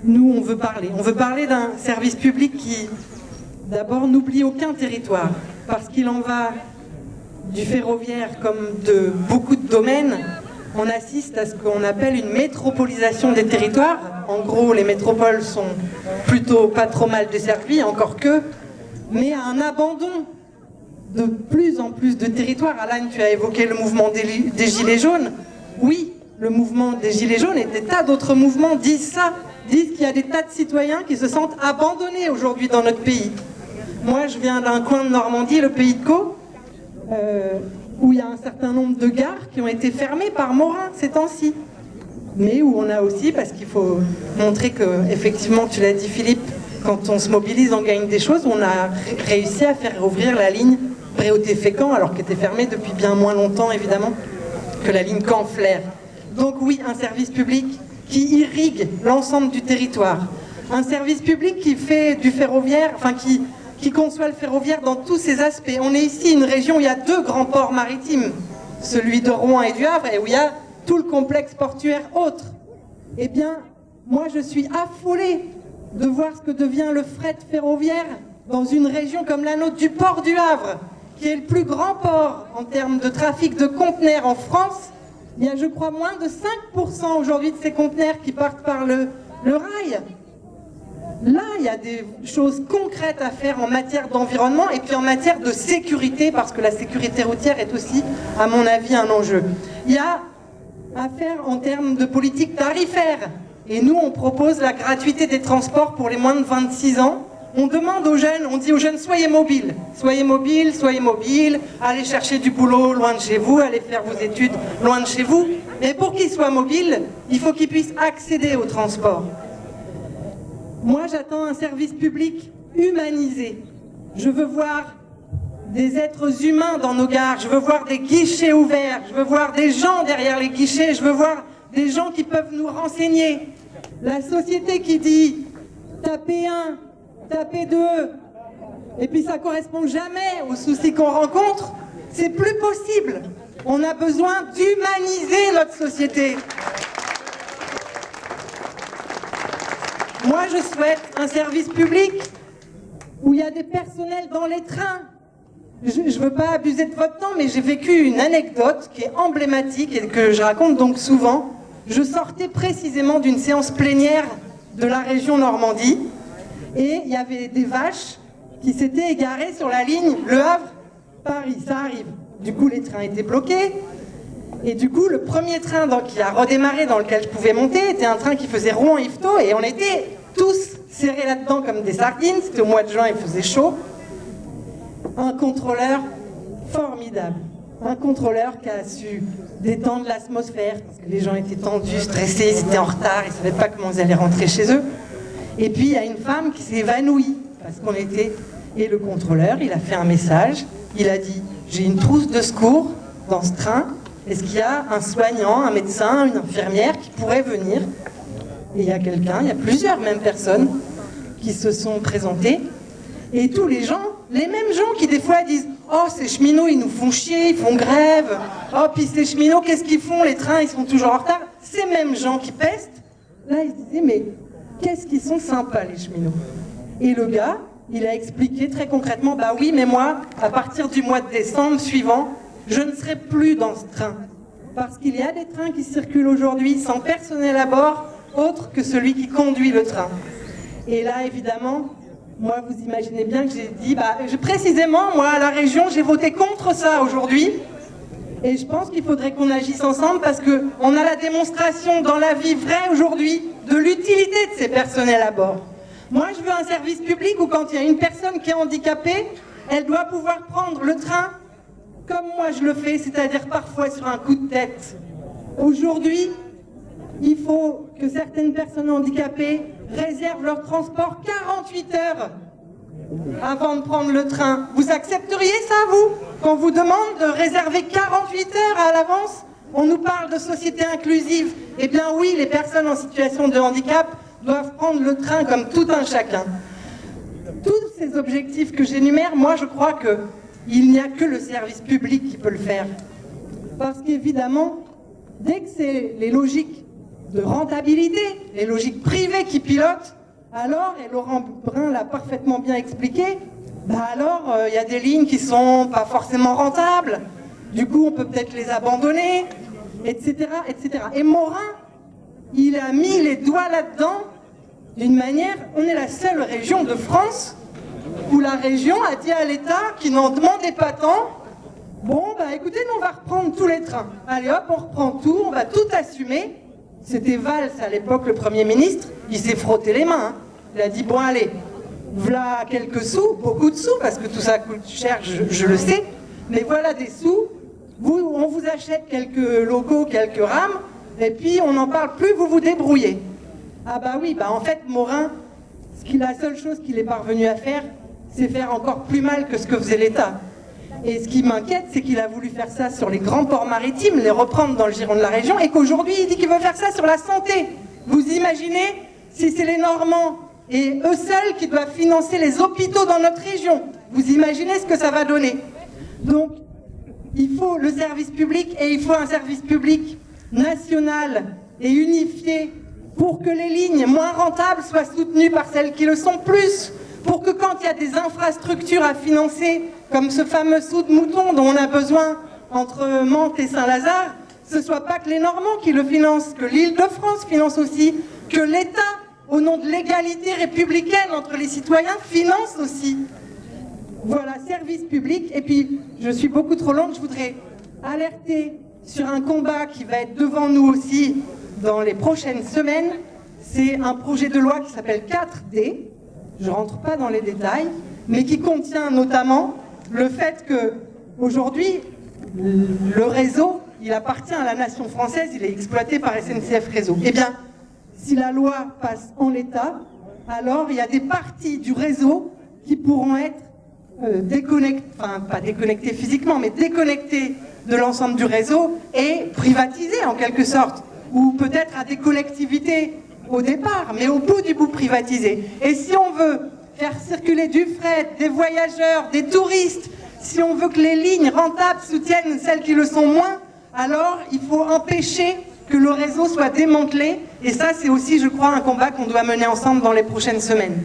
nous, on veut parler. On veut parler d'un service public qui, d'abord, n'oublie aucun territoire, parce qu'il en va du ferroviaire comme de beaucoup de domaines. On assiste à ce qu'on appelle une métropolisation des territoires. En gros, les métropoles sont plutôt pas trop mal desservies, encore que, mais à un abandon de plus en plus de territoires. Alan, tu as évoqué le mouvement des Gilets jaunes. Oui, le mouvement des Gilets jaunes et des tas d'autres mouvements disent ça, disent qu'il y a des tas de citoyens qui se sentent abandonnés aujourd'hui dans notre pays. Moi, je viens d'un coin de Normandie, le Pays de Caux, où il y a un certain nombre de gares qui ont été fermées par Morin ces temps-ci. Mais où on a aussi, parce qu'il faut montrer que, effectivement, tu l'as dit Philippe, quand on se mobilise, on gagne des choses, on a réussi à faire rouvrir la ligne Bréauté-Fécamp, alors qu'elle était fermée depuis bien moins longtemps, évidemment, que la ligne Caen-Flers. Donc oui, un service public qui irrigue l'ensemble du territoire. Un service public qui fait du ferroviaire, enfin qui conçoit le ferroviaire dans tous ses aspects. On est ici une région où il y a 2 grands ports maritimes, celui de Rouen et du Havre, et où il y a tout le complexe portuaire autre. Eh bien, moi je suis affolée de voir ce que devient le fret ferroviaire dans une région comme la nôtre, du port du Havre, qui est le plus grand port en termes de trafic de conteneurs en France. Il y a, je crois, moins de 5% aujourd'hui de ces conteneurs qui partent par le rail. Là, il y a des choses concrètes à faire en matière d'environnement et puis en matière de sécurité, parce que la sécurité routière est aussi, à mon avis, un enjeu. Il y a à faire en termes de politique tarifaire. Et nous, on propose la gratuité des transports pour les moins de 26 ans. On demande aux jeunes, on dit aux jeunes, soyez mobiles, allez chercher du boulot loin de chez vous, allez faire vos études loin de chez vous. Mais pour qu'ils soient mobiles, il faut qu'ils puissent accéder au transport. Moi, j'attends un service public humanisé. Je veux voir des êtres humains dans nos gares, je veux voir des guichets ouverts, je veux voir des gens derrière les guichets, je veux voir des gens qui peuvent nous renseigner. La société qui dit tapez 1, tapez 2, et puis ça correspond jamais aux soucis qu'on rencontre, c'est plus possible. On a besoin d'humaniser notre société. Moi, je souhaite un service public où il y a des personnels dans les trains. Je ne veux pas abuser de votre temps, mais j'ai vécu une anecdote qui est emblématique et que je raconte donc souvent. Je sortais précisément d'une séance plénière de la région Normandie et il y avait des vaches qui s'étaient égarées sur la ligne Le Havre-Paris. Ça arrive. Du coup, les trains étaient bloqués. Et du coup, le premier train qui a redémarré, dans lequel je pouvais monter, était un train qui faisait Rouen-Yvetot, et on était tous serrés là-dedans comme des sardines. C'était au mois de juin, il faisait chaud. Un contrôleur formidable. Un contrôleur qui a su détendre l'atmosphère, parce que les gens étaient tendus, stressés, ils étaient en retard, ils ne savaient pas comment ils allaient rentrer chez eux. Et puis, il y a une femme qui s'est évanouie, parce qu'on était... Et le contrôleur, il a fait un message, il a dit « J'ai une trousse de secours dans ce train. Est-ce qu'il y a un soignant, un médecin, une infirmière qui pourrait venir ?» Et il y a quelqu'un, il y a plusieurs mêmes personnes qui se sont présentées. Et tous les gens, les mêmes gens qui des fois disent « Oh, ces cheminots, ils nous font chier, ils font grève. Oh, puis ces cheminots, qu'est-ce qu'ils font? Les trains, ils sont toujours en retard. » Ces mêmes gens qui pestent, là, ils se disaient « Mais qu'est-ce qu'ils sont sympas, les cheminots ?» Et le gars, il a expliqué très concrètement « Bah oui, mais moi, à partir du mois de décembre suivant, je ne serai plus dans ce train. Parce qu'il y a des trains qui circulent aujourd'hui sans personnel à bord, autre que celui qui conduit le train. » Et là, évidemment, moi, vous imaginez bien que j'ai dit, précisément, moi, à la région, j'ai voté contre ça aujourd'hui. Et je pense qu'il faudrait qu'on agisse ensemble parce qu'on a la démonstration dans la vie vraie aujourd'hui de l'utilité de ces personnels à bord. Moi, je veux un service public où quand il y a une personne qui est handicapée, elle doit pouvoir prendre le train comme moi je le fais, c'est-à-dire parfois sur un coup de tête. Aujourd'hui, il faut que certaines personnes handicapées réservent leur transport 48 heures avant de prendre le train. Vous accepteriez ça, vous? Qu'on vous demande de réserver 48 heures à l'avance? On nous parle de société inclusive. Eh bien oui, les personnes en situation de handicap doivent prendre le train comme tout un chacun. Tous ces objectifs que j'énumère, moi je crois qu'il n'y a que le service public qui peut le faire. Parce qu'évidemment, dès que c'est les logiques de rentabilité, les logiques privées qui pilotent, alors, et Laurent Brun l'a parfaitement bien expliqué, alors il y a des lignes qui sont pas forcément rentables, du coup on peut peut-être les abandonner, etc., etc. Et Morin, il a mis les doigts là-dedans d'une manière, on est la seule région de France où la région a dit à l'État qui n'en demandait pas tant, bon, écoutez, nous on va reprendre tous les trains. Allez hop, on reprend tout, on va tout assumer. C'était Valls à l'époque, le Premier ministre, il s'est frotté les mains. Hein. Il a dit, bon allez, voilà quelques sous, beaucoup de sous, parce que tout ça coûte cher, je le sais, mais voilà des sous, on vous achète quelques locaux, quelques rames, et puis on n'en parle plus, vous vous débrouillez. Ah oui, en fait, Morin, la seule chose qu'il est parvenu à faire, c'est faire encore plus mal que ce que faisait l'État. Et ce qui m'inquiète, c'est qu'il a voulu faire ça sur les grands ports maritimes, les reprendre dans le giron de la région, et qu'aujourd'hui, il dit qu'il veut faire ça sur la santé. Vous imaginez si c'est les Normands et eux seuls qui doivent financer les hôpitaux dans notre région? Vous imaginez ce que ça va donner? Donc, il faut le service public, et il faut un service public national et unifié pour que les lignes moins rentables soient soutenues par celles qui le sont plus, pour que quand il y a des infrastructures à financer, comme ce fameux saut de mouton dont on a besoin entre Mantes et Saint-Lazare, ce ne soit pas que les Normands qui le financent, que l'Île-de-France finance aussi, que l'État, au nom de l'égalité républicaine entre les citoyens, finance aussi. Voilà, service public. Et puis, je suis beaucoup trop longue, je voudrais alerter sur un combat qui va être devant nous aussi dans les prochaines semaines. C'est un projet de loi qui s'appelle 4D. Je ne rentre pas dans les détails, mais qui contient notamment le fait que aujourd'hui, le réseau, il appartient à la nation française, il est exploité par SNCF Réseau. Eh bien, si la loi passe en l'état, alors il y a des parties du réseau qui pourront être déconnectées, enfin pas déconnectées physiquement, mais déconnectées de l'ensemble du réseau et privatisées en quelque sorte, ou peut-être à des collectivités au départ, mais au bout du bout privatisées. Et si on veut faire circuler du fret, des voyageurs, des touristes, si on veut que les lignes rentables soutiennent celles qui le sont moins, alors il faut empêcher que le réseau soit démantelé. Et ça, c'est aussi, je crois, un combat qu'on doit mener ensemble dans les prochaines semaines.